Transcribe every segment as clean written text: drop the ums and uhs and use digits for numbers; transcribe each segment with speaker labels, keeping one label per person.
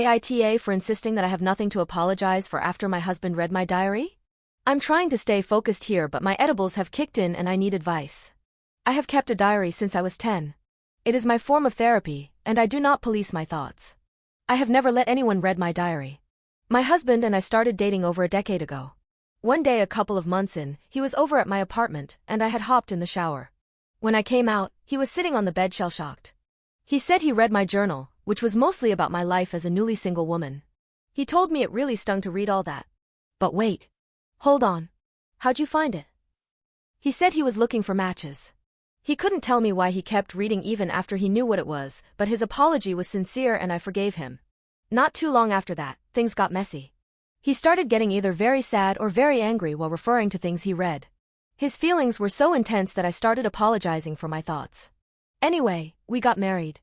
Speaker 1: AITA for insisting that I have nothing to apologize for after my husband read my diary? I'm trying to stay focused here, but my edibles have kicked in and I need advice. I have kept a diary since I was 10. It is my form of therapy, and I do not police my thoughts. I have never let anyone read my diary. My husband and I started dating over a decade ago. One day a couple of months in, he was over at my apartment, and I had hopped in the shower. When I came out, he was sitting on the bed shell-shocked. He said he read my journal, which was mostly about my life as a newly single woman. He told me it really stung to read all that. But wait. Hold on. How'd you find it? He said he was looking for matches. He couldn't tell me why he kept reading even after he knew what it was, but his apology was sincere and I forgave him. Not too long after that, things got messy. He started getting either very sad or very angry while referring to things he read. His feelings were so intense that I started apologizing for my thoughts. Anyway, we got married.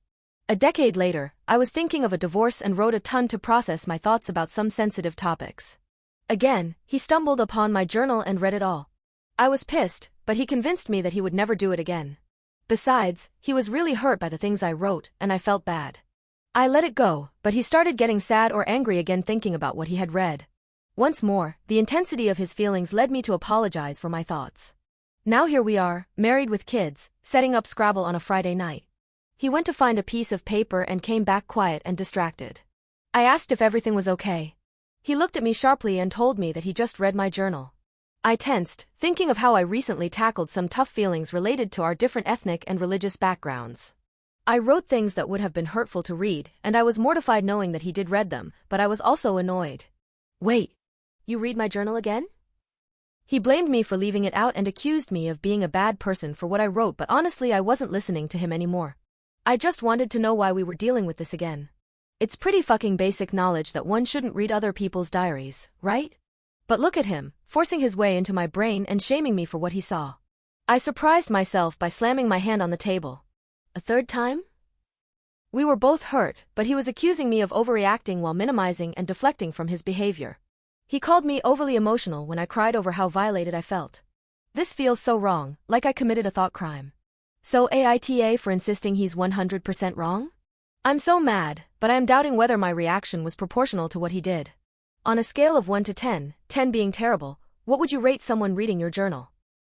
Speaker 1: A decade later, I was thinking of a divorce and wrote a ton to process my thoughts about some sensitive topics. Again, he stumbled upon my journal and read it all. I was pissed, but he convinced me that he would never do it again. Besides, he was really hurt by the things I wrote, and I felt bad. I let it go, but he started getting sad or angry again thinking about what he had read. Once more, the intensity of his feelings led me to apologize for my thoughts. Now here we are, married with kids, setting up Scrabble on a Friday night. He went to find a piece of paper and came back quiet and distracted. I asked if everything was okay. He looked at me sharply and told me that he just read my journal. I tensed, thinking of how I recently tackled some tough feelings related to our different ethnic and religious backgrounds. I wrote things that would have been hurtful to read, and I was mortified knowing that he did read them, but I was also annoyed. Wait. You read my journal again? He blamed me for leaving it out and accused me of being a bad person for what I wrote, but honestly I wasn't listening to him anymore. I just wanted to know why we were dealing with this again. It's pretty fucking basic knowledge that one shouldn't read other people's diaries, right? But look at him, forcing his way into my brain and shaming me for what he saw. I surprised myself by slamming my hand on the table. A third time? We were both hurt, but he was accusing me of overreacting while minimizing and deflecting from his behavior. He called me overly emotional when I cried over how violated I felt. This feels so wrong, like I committed a thought crime. So AITA for insisting he's 100% wrong? I'm so mad, but I am doubting whether my reaction was proportional to what he did. On a scale of 1 to 10, 10 being terrible, what would you rate someone reading your journal?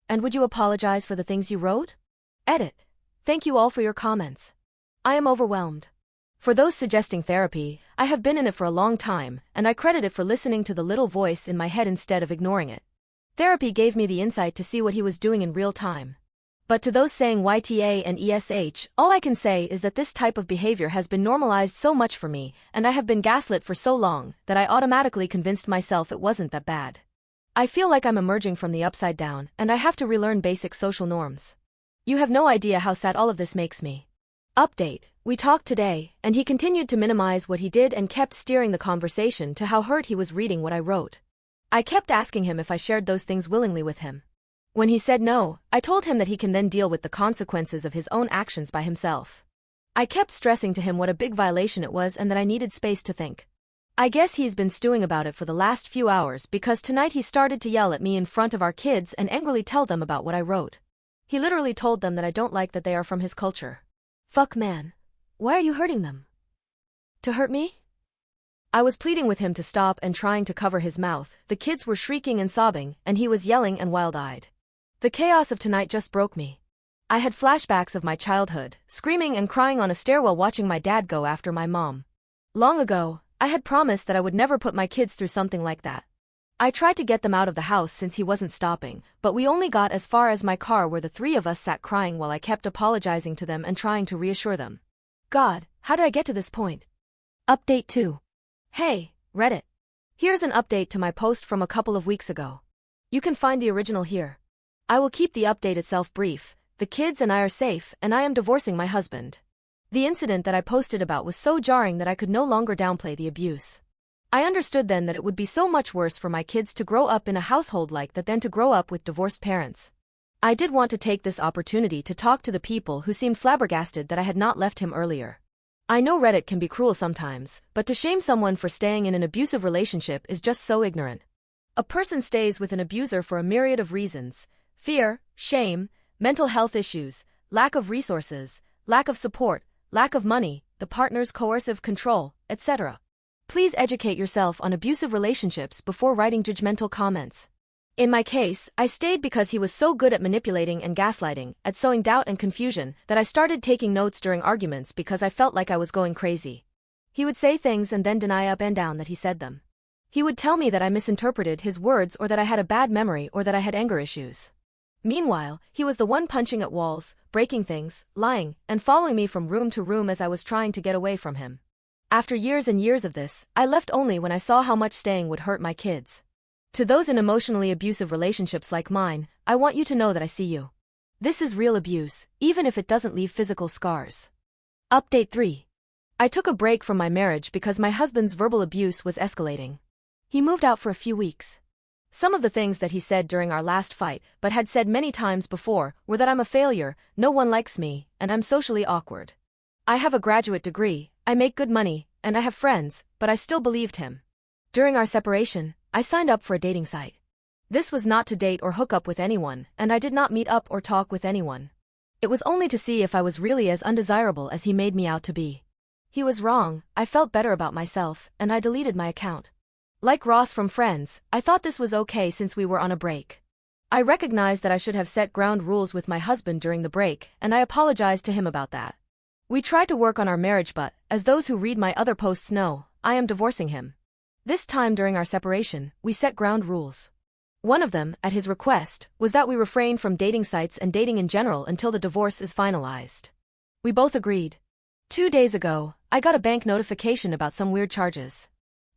Speaker 1: And would you apologize for the things you wrote? Edit. Thank you all for your comments. I am overwhelmed. For those suggesting therapy, I have been in it for a long time, and I credit it for listening to the little voice in my head instead of ignoring it. Therapy gave me the insight to see what he was doing in real time. But to those saying YTA and ESH, all I can say is that this type of behavior has been normalized so much for me, and I have been gaslit for so long, that I automatically convinced myself it wasn't that bad. I feel like I'm emerging from the upside down, and I have to relearn basic social norms. You have no idea how sad all of this makes me. Update. We talked today, and he continued to minimize what he did and kept steering the conversation to how hurt he was reading what I wrote. I kept asking him if I shared those things willingly with him. When he said no, I told him that he can then deal with the consequences of his own actions by himself. I kept stressing to him what a big violation it was and that I needed space to think. I guess he's been stewing about it for the last few hours because tonight he started to yell at me in front of our kids and angrily tell them about what I wrote. He literally told them that I don't like that they are from his culture. Fuck man. Why are you hurting them? To hurt me? I was pleading with him to stop and trying to cover his mouth. The kids were shrieking and sobbing, and he was yelling and wild-eyed. The chaos of tonight just broke me. I had flashbacks of my childhood, screaming and crying on a stairwell watching my dad go after my mom. Long ago, I had promised that I would never put my kids through something like that. I tried to get them out of the house since he wasn't stopping, but we only got as far as my car where the three of us sat crying while I kept apologizing to them and trying to reassure them. God, how did I get to this point? Update 2. Hey, Reddit. Here's an update to my post from a couple of weeks ago. You can find the original here. I will keep the update itself brief. The kids and I are safe, and I am divorcing my husband. The incident that I posted about was so jarring that I could no longer downplay the abuse. I understood then that it would be so much worse for my kids to grow up in a household like that than to grow up with divorced parents. I did want to take this opportunity to talk to the people who seemed flabbergasted that I had not left him earlier. I know Reddit can be cruel sometimes, but to shame someone for staying in an abusive relationship is just so ignorant. A person stays with an abuser for a myriad of reasons: fear, shame, mental health issues, lack of resources, lack of support, lack of money, the partner's coercive control, etc. Please educate yourself on abusive relationships before writing judgmental comments. In my case, I stayed because he was so good at manipulating and gaslighting, at sowing doubt and confusion, that I started taking notes during arguments because I felt like I was going crazy. He would say things and then deny up and down that he said them. He would tell me that I misinterpreted his words or that I had a bad memory or that I had anger issues. Meanwhile, he was the one punching at walls, breaking things, lying, and following me from room to room as I was trying to get away from him. After years and years of this, I left only when I saw how much staying would hurt my kids. To those in emotionally abusive relationships like mine, I want you to know that I see you. This is real abuse, even if it doesn't leave physical scars. Update 3. I took a break from my marriage because my husband's verbal abuse was escalating. He moved out for a few weeks. Some of the things that he said during our last fight, but had said many times before, were that I'm a failure, no one likes me, and I'm socially awkward. I have a graduate degree, I make good money, and I have friends, but I still believed him. During our separation, I signed up for a dating site. This was not to date or hook up with anyone, and I did not meet up or talk with anyone. It was only to see if I was really as undesirable as he made me out to be. He was wrong, I felt better about myself, and I deleted my account. Like Ross from Friends, I thought this was okay since we were on a break. I recognized that I should have set ground rules with my husband during the break, and I apologized to him about that. We tried to work on our marriage but, as those who read my other posts know, I am divorcing him. This time during our separation, we set ground rules. One of them, at his request, was that we refrain from dating sites and dating in general until the divorce is finalized. We both agreed. 2 days ago, I got a bank notification about some weird charges.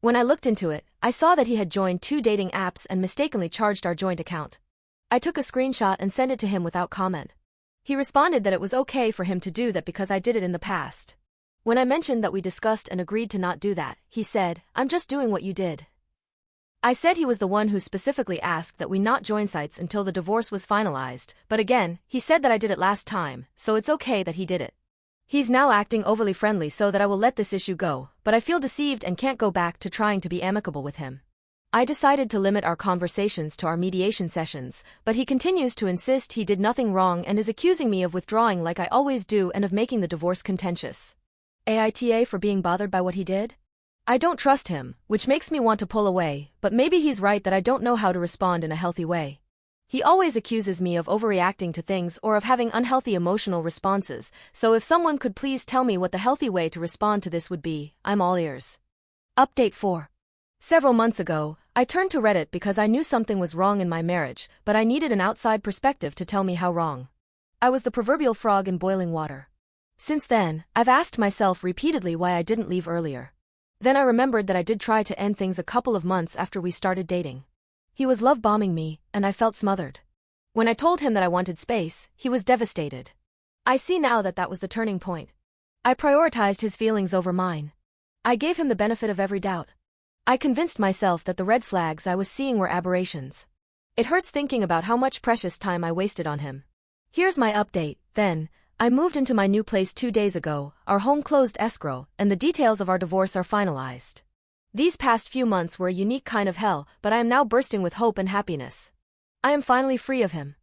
Speaker 1: When I looked into it, I saw that he had joined 2 dating apps and mistakenly charged our joint account. I took a screenshot and sent it to him without comment. He responded that it was okay for him to do that because I did it in the past. When I mentioned that we discussed and agreed to not do that, he said, "I'm just doing what you did." I said he was the one who specifically asked that we not join sites until the divorce was finalized, but again, he said that I did it last time, so it's okay that he did it. He's now acting overly friendly so that I will let this issue go, but I feel deceived and can't go back to trying to be amicable with him. I decided to limit our conversations to our mediation sessions, but he continues to insist he did nothing wrong and is accusing me of withdrawing like I always do and of making the divorce contentious. AITA for being bothered by what he did? I don't trust him, which makes me want to pull away, but maybe he's right that I don't know how to respond in a healthy way. He always accuses me of overreacting to things or of having unhealthy emotional responses, so if someone could please tell me what the healthy way to respond to this would be, I'm all ears. Update 4. Several months ago, I turned to Reddit because I knew something was wrong in my marriage, but I needed an outside perspective to tell me how wrong. I was the proverbial frog in boiling water. Since then, I've asked myself repeatedly why I didn't leave earlier. Then I remembered that I did try to end things a couple of months after we started dating. He was love-bombing me, and I felt smothered. When I told him that I wanted space, he was devastated. I see now that that was the turning point. I prioritized his feelings over mine. I gave him the benefit of every doubt. I convinced myself that the red flags I was seeing were aberrations. It hurts thinking about how much precious time I wasted on him. Here's my update, then. I moved into my new place 2 days ago, our home closed escrow, and the details of our divorce are finalized. These past few months were a unique kind of hell, but I am now bursting with hope and happiness. I am finally free of him.